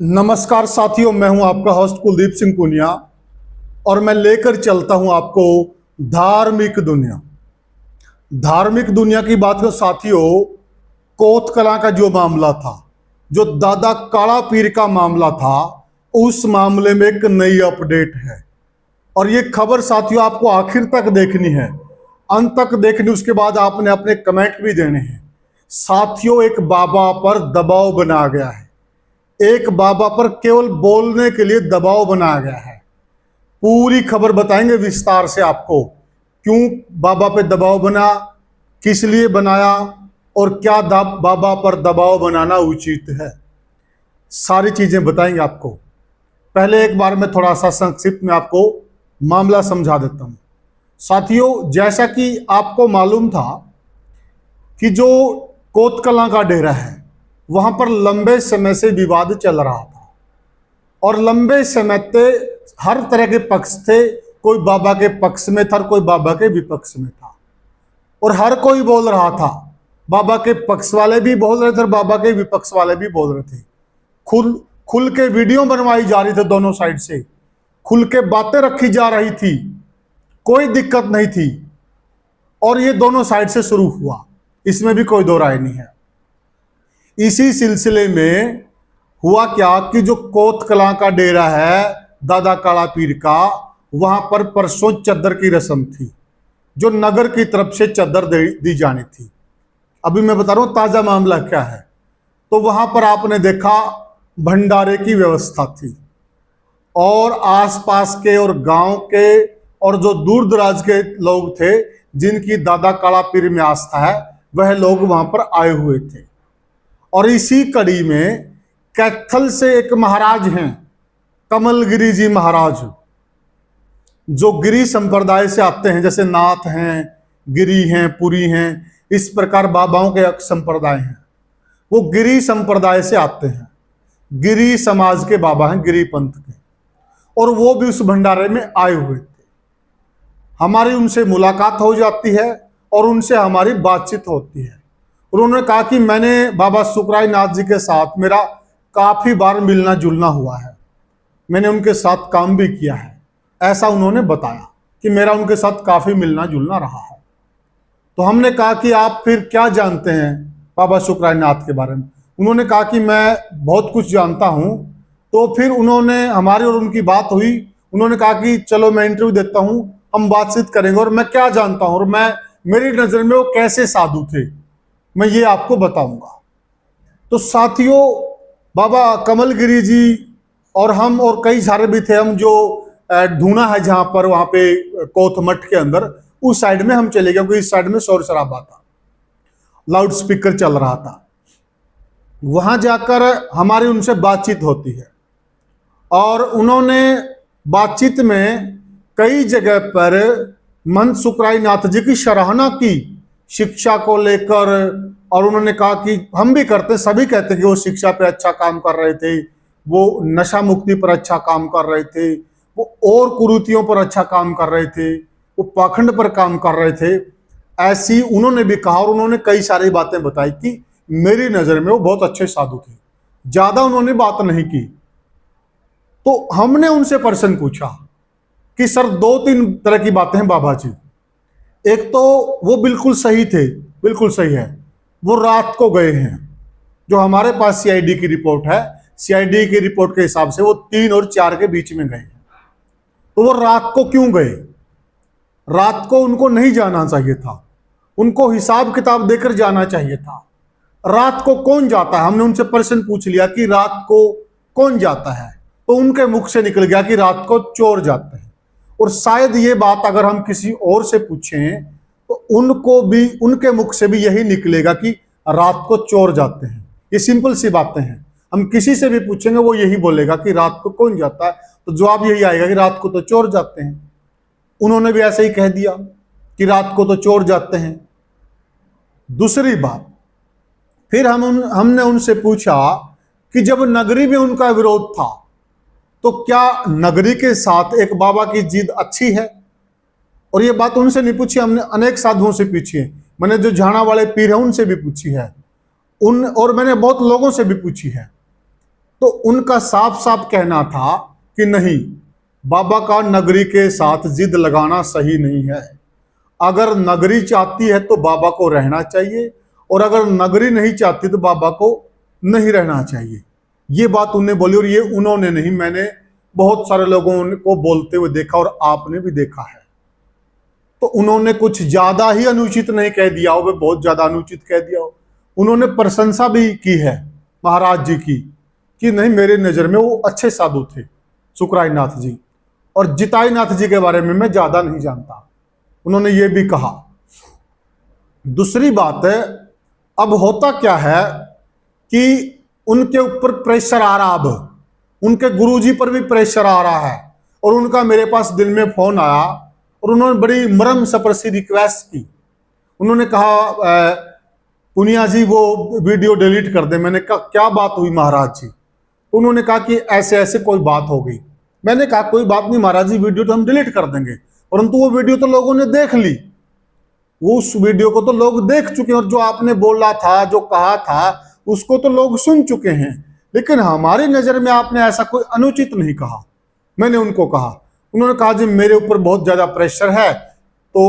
नमस्कार साथियों, मैं हूं आपका होस्ट कुलदीप सिंह पुनिया और मैं लेकर चलता हूं आपको धार्मिक दुनिया। धार्मिक दुनिया की बात करो साथियों, कोत कलां का जो मामला था, जो दादा काला पीर का मामला था, उस मामले में एक नई अपडेट है। और ये खबर साथियों आपको आखिर तक देखनी है, अंत तक देखनी, उसके बाद आपने अपने कमेंट भी देने हैं। साथियों, एक बाबा पर दबाव बनाया गया है, एक बाबा पर केवल बोलने के लिए दबाव बनाया गया है। पूरी खबर बताएंगे विस्तार से आपको, क्यों बाबा पे दबाव बना, किस लिए बनाया और क्या बाबा पर दबाव बनाना उचित है, सारी चीजें बताएंगे आपको। पहले एक बार मैं थोड़ा सा संक्षिप्त में आपको मामला समझा देता हूं। साथियों, जैसा कि आपको मालूम था कि जो कोतकलां का डेरा है, वहां पर लंबे समय से विवाद चल रहा था और लंबे समय से हर तरह के पक्ष थे। कोई बाबा के पक्ष में था, कोई बाबा के विपक्ष में था, और हर कोई बोल रहा था। बाबा के पक्ष वाले भी बोल रहे थे और बाबा के विपक्ष वाले भी बोल रहे थे। खुल खुल के वीडियो बनवाई जा रही थी, दोनों साइड से खुल के बातें रखी जा रही थी, कोई दिक्कत नहीं थी। और ये दोनों साइड से शुरू हुआ, इसमें भी कोई दो राय नहीं है। इसी सिलसिले में हुआ क्या कि जो कोत कलां का डेरा है दादा काला पीर का, वहां पर परसों चद्दर की रस्म थी, जो नगर की तरफ से चद्दर दी जानी थी। अभी मैं बता रहा हूं ताजा मामला क्या है। तो वहां पर आपने देखा भंडारे की व्यवस्था थी, और आसपास के और गांव के और जो दूर दराज के लोग थे जिनकी दादा काला पीर में आस्था है, वह लोग वहां पर आए हुए थे। और इसी कड़ी में कैथल से एक महाराज हैं, कमलगिरी जी महाराज, जो गिरी संप्रदाय से आते हैं, जैसे नाथ हैं, गिरी हैं, पुरी हैं, इस प्रकार बाबाओं के संप्रदाय हैं। वो गिरी संप्रदाय से आते हैं, गिरी समाज के बाबा हैं, गिरी पंथ के, और वो भी उस भंडारे में आए हुए थे। हमारी उनसे मुलाकात हो जाती है और उनसे हमारी बातचीत होती है। उन्होंने कहा कि मैंने बाबा सुखराय नाथ जी के साथ मेरा काफी बार मिलना जुलना हुआ है, मैंने उनके साथ काम भी किया है, ऐसा उन्होंने बताया कि मेरा उनके साथ काफी मिलना जुलना रहा है। तो हमने कहा कि आप फिर क्या जानते हैं बाबा सुखराय नाथ के बारे में। उन्होंने कहा कि मैं बहुत कुछ जानता हूं। तो फिर उन्होंने, हमारी और उनकी बात हुई, उन्होंने कहा कि चलो मैं इंटरव्यू देता हूं, हम बातचीत करेंगे, और मैं क्या जानता हूं और मैं, मेरी नजर में वो कैसे साधु थे, मैं ये आपको बताऊंगा। तो साथियों, बाबा कमलगिरी जी और हम और कई सारे भी थे, हम जो ढूंढा है जहां पर, वहां पे कोथ मठ के अंदर, उस साइड में हम चले गए, क्योंकि इस साइड में शोर शराबा था, लाउड स्पीकर चल रहा था। वहां जाकर हमारी उनसे बातचीत होती है और उन्होंने बातचीत में कई जगह पर महंत सुखराय नाथ जी की सराहना की शिक्षा को लेकर। और उन्होंने कहा कि हम भी करते, सभी कहते कि वो शिक्षा पे अच्छा काम कर रहे थे, वो नशा मुक्ति पर अच्छा काम कर रहे थे, वो और कुरीतियों पर अच्छा काम कर रहे थे, वो पाखंड पर काम कर रहे थे, ऐसी उन्होंने भी कहा। और उन्होंने कई सारी बातें बताई कि मेरी नजर में वो बहुत अच्छे साधु थे। ज्यादा उन्होंने बात नहीं की। तो हमने उनसे प्रश्न पूछा कि सर, दो तीन तरह की बातें हैं बाबा जी। एक तो वो बिल्कुल सही थे, बिल्कुल सही है, वो रात को गए हैं। जो हमारे पास सीआईडी की रिपोर्ट है, सीआईडी की रिपोर्ट के हिसाब से वो 3 और 4 के बीच में गए हैं। तो वो रात को क्यों गए? रात को उनको नहीं जाना चाहिए था, उनको हिसाब किताब देकर जाना चाहिए था। रात को कौन जाता है? हमने उनसे प्रश्न पूछ लिया कि रात को कौन जाता है, तो उनके मुख से निकल गया कि रात को चोर जाते हैं। और शायद ये बात अगर हम किसी और से पूछें तो उनको भी, उनके मुख से भी यही निकलेगा कि रात को चोर जाते हैं। ये सिंपल सी बातें हैं, हम किसी से भी पूछेंगे वो यही बोलेगा कि रात को कौन जाता है, तो जवाब यही आएगा कि रात को तो चोर जाते हैं। उन्होंने भी ऐसे ही कह दिया कि रात को तो चोर जाते हैं। दूसरी बात, फिर हमने उनसे पूछा कि जब नगरी में उनका विरोध था, तो क्या नगरी के साथ एक बाबा की जिद अच्छी है? और ये बात उनसे नहीं पूछी, हमने अनेक साधुओं से पूछी है। मैंने जो झाणा वाले पीर है उनसे भी पूछी है, और मैंने बहुत लोगों से भी पूछी है। तो उनका साफ साफ कहना था कि नहीं, बाबा का नगरी के साथ जिद लगाना सही नहीं है। अगर नगरी चाहती है तो बाबा को रहना चाहिए, और अगर नगरी नहीं चाहती तो बाबा को नहीं रहना चाहिए। ये बात उन्होंने बोली, और ये उन्होंने नहीं, मैंने बहुत सारे लोगों को बोलते हुए देखा और आपने भी देखा है। तो उन्होंने कुछ ज्यादा ही अनुचित नहीं कह दिया हो, वे बहुत ज्यादा अनुचित कह दिया हो। उन्होंने प्रशंसा भी की है महाराज जी की, कि नहीं, मेरे नजर में वो अच्छे साधु थे सुखराय नाथ जी, और जिताई नाथ जी के बारे में मैं ज्यादा नहीं जानता, उन्होंने ये भी कहा। दूसरी बात है, अब होता क्या है कि उनके ऊपर प्रेशर आ रहा, अब उनके गुरुजी पर भी प्रेशर आ रहा है, और उनका मेरे पास दिन में फोन आया और उन्होंने बड़ी मरम सपरसी रिक्वेस्ट की। उन्होंने कहा पुनिया जी वो वीडियो डिलीट कर दे। मैंने कहा क्या बात हुई महाराज जी? उन्होंने कहा कि ऐसे ऐसे कोई बात हो गई। मैंने कहा कोई बात नहीं महाराज जी, वीडियो तो हम डिलीट कर देंगे, परंतु वो वीडियो तो लोगों ने देख ली, वो उस वीडियो को तो लोग देख चुके हैं, और जो आपने बोला था, जो कहा था, उसको तो लोग सुन चुके हैं। लेकिन हमारी नजर में आपने ऐसा कोई अनुचित नहीं कहा। मैंने उनको कहा, उन्होंने कहा जी मेरे ऊपर बहुत ज्यादा प्रेशर है। तो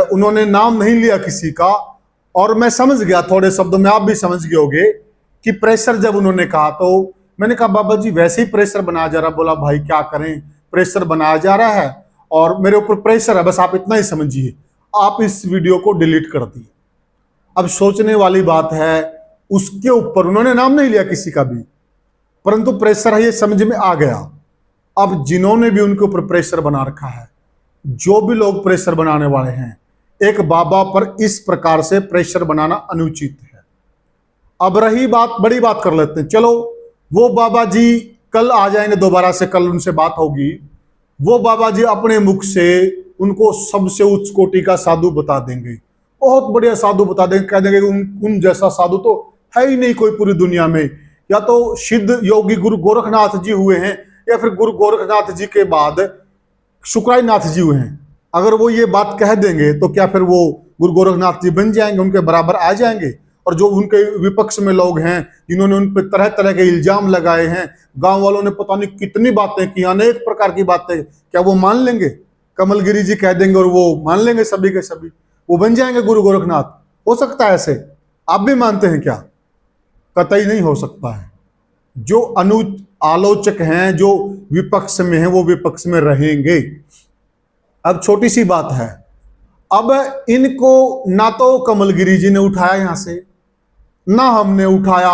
उन्होंने नाम नहीं लिया किसी का, और मैं समझ गया थोड़े शब्दों में, आप भी समझ गए होंगे कि प्रेशर जब उन्होंने कहा, तो मैंने कहा बाबा जी वैसे ही प्रेशर बनाया जा रहा। बोला भाई क्या करें, प्रेशर बनाया जा रहा है और मेरे ऊपर प्रेशर है, बस आप इतना ही समझिए। आप इस वीडियो को डिलीट कर दिए। अब सोचने वाली बात है, उसके ऊपर उन्होंने नाम नहीं लिया किसी का भी, परंतु प्रेशर है ये समझ में आ गया। अब जिन्होंने भी उनके ऊपर प्रेशर बना रखा है, जो भी लोग प्रेशर बनाने वाले हैं, एक बाबा पर इस प्रकार से प्रेशर बनाना अनुचित है। अब रही बात, बड़ी बात कर लेते हैं, चलो वो बाबा जी कल आ जाएंगे दोबारा से, कल उनसे बात होगी। वो बाबा जी अपने मुख से उनको सबसे उच्च कोटि का साधु बता देंगे, बहुत बढ़िया साधु बता देंगे, कह देंगे उन जैसा साधु तो है ही नहीं कोई पूरी दुनिया में। या तो सिद्ध योगी गुरु गोरखनाथ जी हुए हैं, या फिर गुरु गोरखनाथ जी के बाद शुक्राई नाथ जी हुए हैं। अगर वो ये बात कह देंगे तो क्या फिर वो गुरु गोरखनाथ जी बन जाएंगे, उनके बराबर आ जाएंगे? और जो उनके विपक्ष में लोग हैं, जिन्होंने उन पर तरह तरह के इल्जाम लगाए हैं, गांव वालों ने पता नहीं कितनी बातें की, अनेक प्रकार की बातें, क्या वो मान लेंगे? कमलगिरी जी कह देंगे और वो मान लेंगे सभी के सभी, वो बन जाएंगे गुरु गोरखनाथ? हो सकता है ऐसे? आप भी मानते हैं क्या? कतई नहीं हो सकता है। जो आलोचक हैं, जो विपक्ष में हैं, वो विपक्ष में रहेंगे। अब छोटी सी बात है, अब इनको ना तो कमलगिरी जी ने उठाया यहां से, ना हमने उठाया,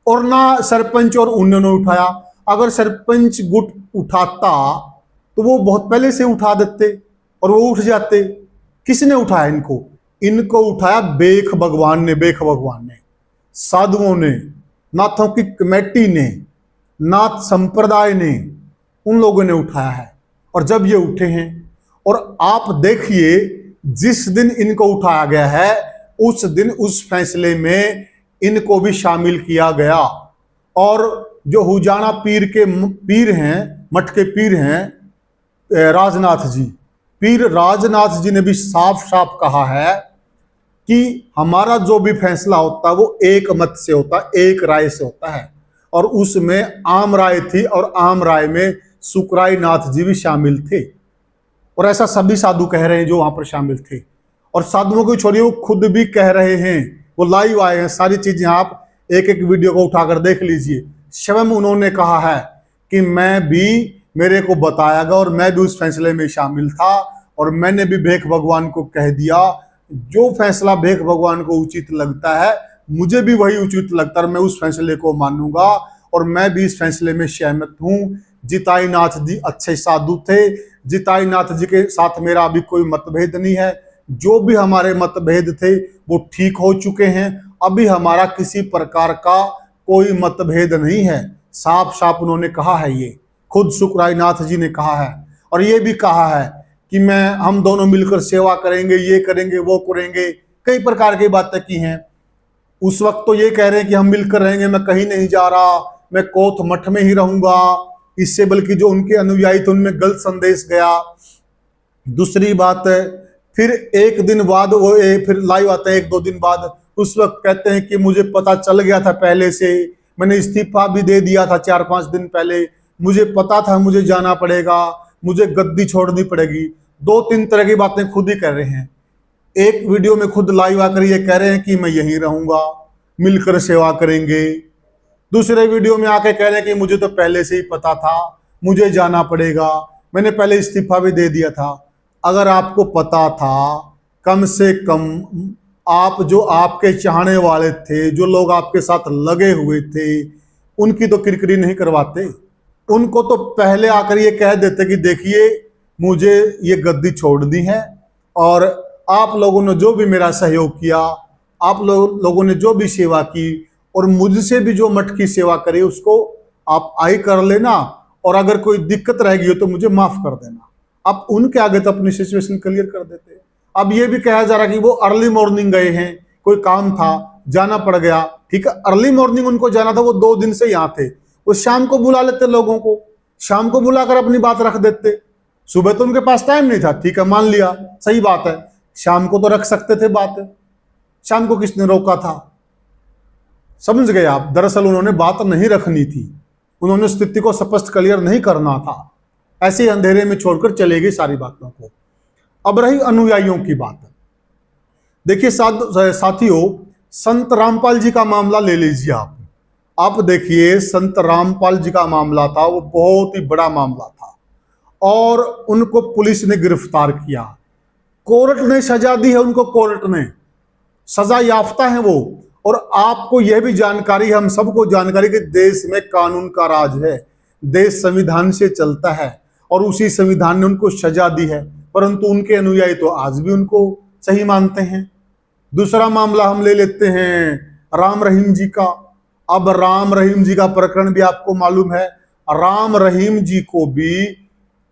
और ना सरपंच और उन्होंने उठाया। अगर सरपंच गुट उठाता तो वो बहुत पहले से उठा देते और वो उठ जाते। किसने उठाया इनको? इनको उठाया बेख भगवान ने, बेख भगवान ने, साधुओं ने, नाथों की कमेटी ने, नाथ संप्रदाय ने, उन लोगों ने उठाया है। और जब ये उठे हैं, और आप देखिए जिस दिन इनको उठाया गया है, उस दिन उस फैसले में इनको भी शामिल किया गया। और जो हुजाना पीर के पीर हैं, मठ के पीर हैं, राजनाथ जी, पीर राजनाथ जी ने भी साफ साफ कहा है कि हमारा जो भी फैसला होता है वो एक मत से होता है, एक राय से होता है। और उसमें आम राय थी, और आम राय में सुखराय नाथ जी भी शामिल थे। और ऐसा सभी साधु कह रहे हैं जो वहां पर शामिल थे। और साधुओं को छोड़िए, वो खुद भी कह रहे हैं, वो लाइव आए हैं, सारी चीजें आप एक एक वीडियो को उठाकर देख लीजिए। स्वयं उन्होंने कहा है कि मैं भी, मेरे को बताया गया और मैं भी उस फैसले में शामिल था, और मैंने भी भेख भगवान को कह दिया, जो फैसला भेख भगवान को उचित लगता है मुझे भी वही उचित लगता है, मैं उस फैसले को मानूंगा, और मैं भी इस फैसले में सहमत हूं। जिताई नाथ जी अच्छे साधु थे, जिताई नाथ जी के साथ मेरा अभी कोई मतभेद नहीं है। जो भी हमारे मतभेद थे वो ठीक हो चुके हैं, अभी हमारा किसी प्रकार का कोई मतभेद नहीं है। साफ साफ उन्होंने कहा है, ये खुद सुखराय नाथ जी ने कहा है। और ये भी कहा है कि हम दोनों मिलकर सेवा करेंगे, ये करेंगे, वो करेंगे, कई प्रकार की बातें की हैं। उस वक्त तो ये कह रहे हैं कि हम मिलकर रहेंगे, मैं कहीं नहीं जा रहा, मैं कोथ मठ में ही रहूंगा। इससे बल्कि जो उनके अनुयायी थे उनमें गलत संदेश गया। दूसरी बात है, फिर एक दिन बाद वो फिर लाइव आते हैं, एक दो दिन बाद, उस वक्त कहते हैं कि मुझे पता चल गया था पहले से, मैंने इस्तीफा भी दे दिया था 4-5 दिन पहले, मुझे पता था मुझे जाना पड़ेगा, मुझे गद्दी छोड़नी पड़ेगी। 2-3 तरह की बातें खुद ही कर रहे हैं। एक वीडियो में खुद लाइव आकर ये कह रहे हैं कि मैं यहीं रहूंगा, मिलकर सेवा करेंगे। दूसरे वीडियो में आके कह रहे हैं कि मुझे तो पहले से ही पता था, मुझे जाना पड़ेगा, मैंने पहले इस्तीफा भी दे दिया था। अगर आपको पता था, कम से कम आप जो आपके चाहने वाले थे, जो लोग आपके साथ लगे हुए थे, उनकी तो किरकिरी नहीं करवाते। उनको तो पहले आकर ये कह देते कि देखिए मुझे ये गद्दी छोड़नी है, और आप लोगों ने जो भी मेरा सहयोग किया, आप लोगों ने जो भी सेवा की, और मुझसे भी जो मठ की सेवा करे, उसको आप आई कर लेना, और अगर कोई दिक्कत रहेगी तो मुझे माफ कर देना। आप उनके आगे तो अपनी सिचुएशन क्लियर कर देते। अब ये भी कहा जा रहा कि वो अर्ली मॉर्निंग गए हैं, कोई काम था, जाना पड़ गया। ठीक है, अर्ली मॉर्निंग उनको जाना था, वो 2 दिन से यहाँ थे, वो शाम को बुला लेते लोगों को, शाम को बुलाकर अपनी बात रख देते। सुबह तो उनके पास टाइम नहीं था, ठीक है, मान लिया, सही बात है, शाम को तो रख सकते थे बात, शाम को किसने रोका था? समझ गए आप? दरअसल उन्होंने बात नहीं रखनी थी, उन्होंने स्थिति को स्पष्ट क्लियर नहीं करना था, ऐसे ही अंधेरे में छोड़कर चले गए सारी बातों को। अब रही अनुयायियों की बात। देखिए साथियों, संत रामपाल जी का मामला ले लीजिए आप देखिए, संत रामपाल जी का मामला था, वो बहुत ही बड़ा मामला था, और उनको पुलिस ने गिरफ्तार किया, कोर्ट ने सजा दी है उनको, कोर्ट ने सजा याफ्ता है वो। और आपको यह भी जानकारी, हम सबको जानकारी कि देश में कानून का राज है, देश संविधान से चलता है, और उसी संविधान ने उनको सजा दी है, परंतु उनके अनुयायी तो आज भी उनको सही मानते हैं। दूसरा मामला हम ले लेते हैं राम रहीम जी का। अब राम रहीम जी का प्रकरण भी आपको मालूम है, राम रहीम जी को भी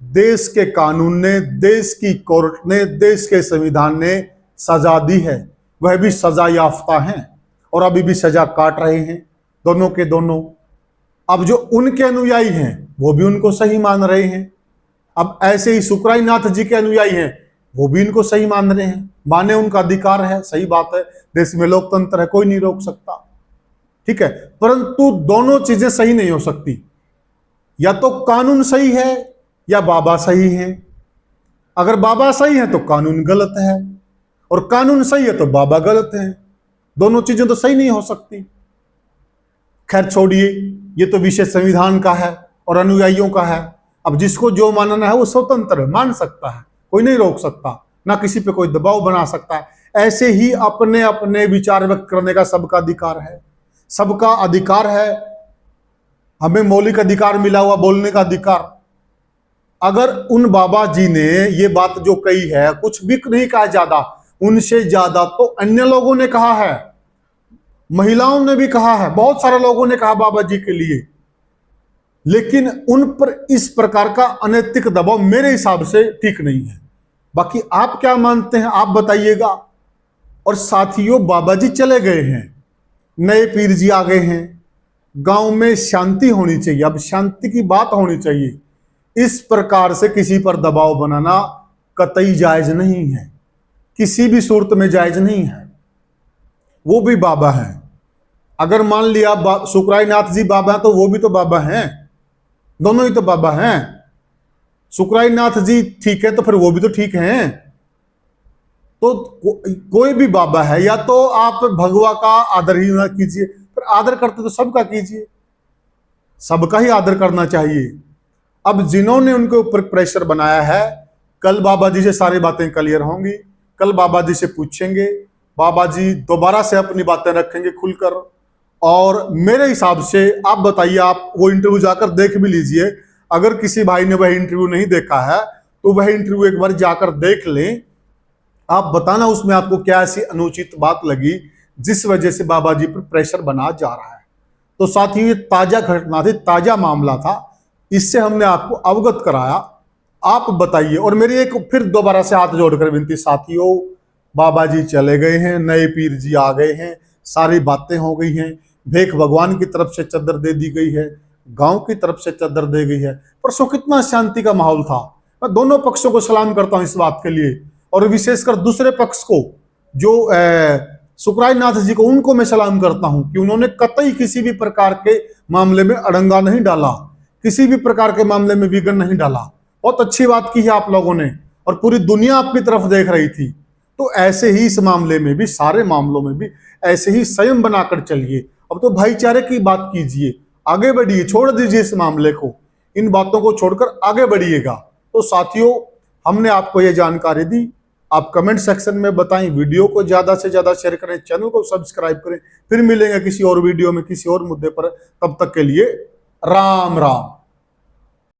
देश के कानून ने, देश की कोर्ट ने, देश के संविधान ने सजा दी है, वह भी सजा याफ्ता हैं, और अभी भी सजा काट रहे हैं दोनों के दोनों। अब जो उनके अनुयायी हैं वो भी उनको सही मान रहे हैं। अब ऐसे ही सुखराय नाथ जी के अनुयायी हैं, वो भी इनको सही मान रहे हैं, माने उनका अधिकार है, सही बात है, देश में लोकतंत्र है, कोई नहीं रोक सकता, ठीक है। परंतु दोनों चीजें सही नहीं हो सकती, या तो कानून सही है या बाबा सही है। अगर बाबा सही है तो कानून गलत है, और कानून सही है तो बाबा गलत है, दोनों चीजें तो सही नहीं हो सकती। खैर छोड़िए, ये तो विषय संविधान का है और अनुयायियों का है। अब जिसको जो मानना है वो स्वतंत्र है, मान सकता है, कोई नहीं रोक सकता, ना किसी पे कोई दबाव बना सकता है। ऐसे ही अपने अपने विचार व्यक्त करने का सबका अधिकार है, सबका अधिकार है। हमें मौलिक अधिकार मिला हुआ बोलने का अधिकार। अगर उन बाबा जी ने ये बात जो कही है, कुछ भी नहीं कहा ज्यादा, उनसे ज्यादा तो अन्य लोगों ने कहा है, महिलाओं ने भी कहा है, बहुत सारे लोगों ने कहा बाबा जी के लिए, लेकिन उन पर इस प्रकार का अनैतिक दबाव मेरे हिसाब से ठीक नहीं है। बाकी आप क्या मानते हैं आप बताइएगा। और साथियों, बाबा जी चले गए हैं, नए पीर जी आ गए हैं, गांव में शांति होनी चाहिए, अब शांति की बात होनी चाहिए। इस प्रकार से किसी पर दबाव बनाना कतई जायज नहीं है, किसी भी सूरत में जायज नहीं है। वो भी बाबा हैं, अगर मान लिया सुखराय नाथ जी बाबा हैं तो वो भी तो बाबा हैं, दोनों ही तो बाबा हैं। सुखराय नाथ जी ठीक है तो फिर वो भी तो ठीक हैं। तो कोई भी बाबा है, या तो आप भगवा का आदर ही ना कीजिए, फिर आदर करते तो सबका कीजिए, सबका ही आदर करना चाहिए। अब जिन्होंने उनके ऊपर प्रेशर बनाया है, कल बाबा जी से सारी बातें क्लियर होंगी, कल बाबा जी से पूछेंगे, बाबा जी दोबारा से अपनी बातें रखेंगे खुलकर। और मेरे हिसाब से आप बताइए, आप वो इंटरव्यू जाकर देख भी लीजिए। अगर किसी भाई ने वह इंटरव्यू नहीं देखा है तो वह इंटरव्यू एक बार जाकर देख लें, आप बताना उसमें आपको क्या ऐसी अनुचित बात लगी जिस वजह से बाबा जी पर प्रेशर बना जा रहा है। तो साथियों, ये ताजा घटना थी, ताजा मामला था, इससे हमने आपको अवगत कराया। आप बताइए। और मेरी एक फिर दोबारा से हाथ जोड़कर विनती, साथियों, बाबा जी चले गए हैं, नए पीर जी आ गए हैं, सारी बातें हो गई हैं, भेख भगवान की तरफ से चद्दर दे दी गई है, गांव की तरफ से चद्दर दे गई है। परसों कितना शांति का माहौल था। मैं दोनों पक्षों को सलाम करता हूं इस बात के लिए, और विशेषकर दूसरे पक्ष को जो सुखराय नाथ जी को, उनको मैं सलाम करता हूं कि उन्होंने कतई किसी भी प्रकार के मामले में अड़ंगा नहीं डाला, किसी भी प्रकार के मामले में विघ्न नहीं डाला। बहुत अच्छी बात की है आप लोगों ने, और पूरी दुनिया आपकी तरफ देख रही थी। तो ऐसे ही इस मामले में भी, सारे मामलों में भी ऐसे ही संयम बनाकर चलिए। अब तो भाईचारे की बात कीजिए, आगे बढ़िए, छोड़ दीजिए इस मामले को, इन बातों को छोड़कर आगे बढ़िएगा। तो साथियों, हमने आपको यह जानकारी दी, आप कमेंट सेक्शन में बताएं, वीडियो को ज्यादा से ज्यादा शेयर करें, चैनल को सब्सक्राइब करें। फिर मिलेंगे किसी और वीडियो में किसी और मुद्दे पर, तब तक के लिए राम राम।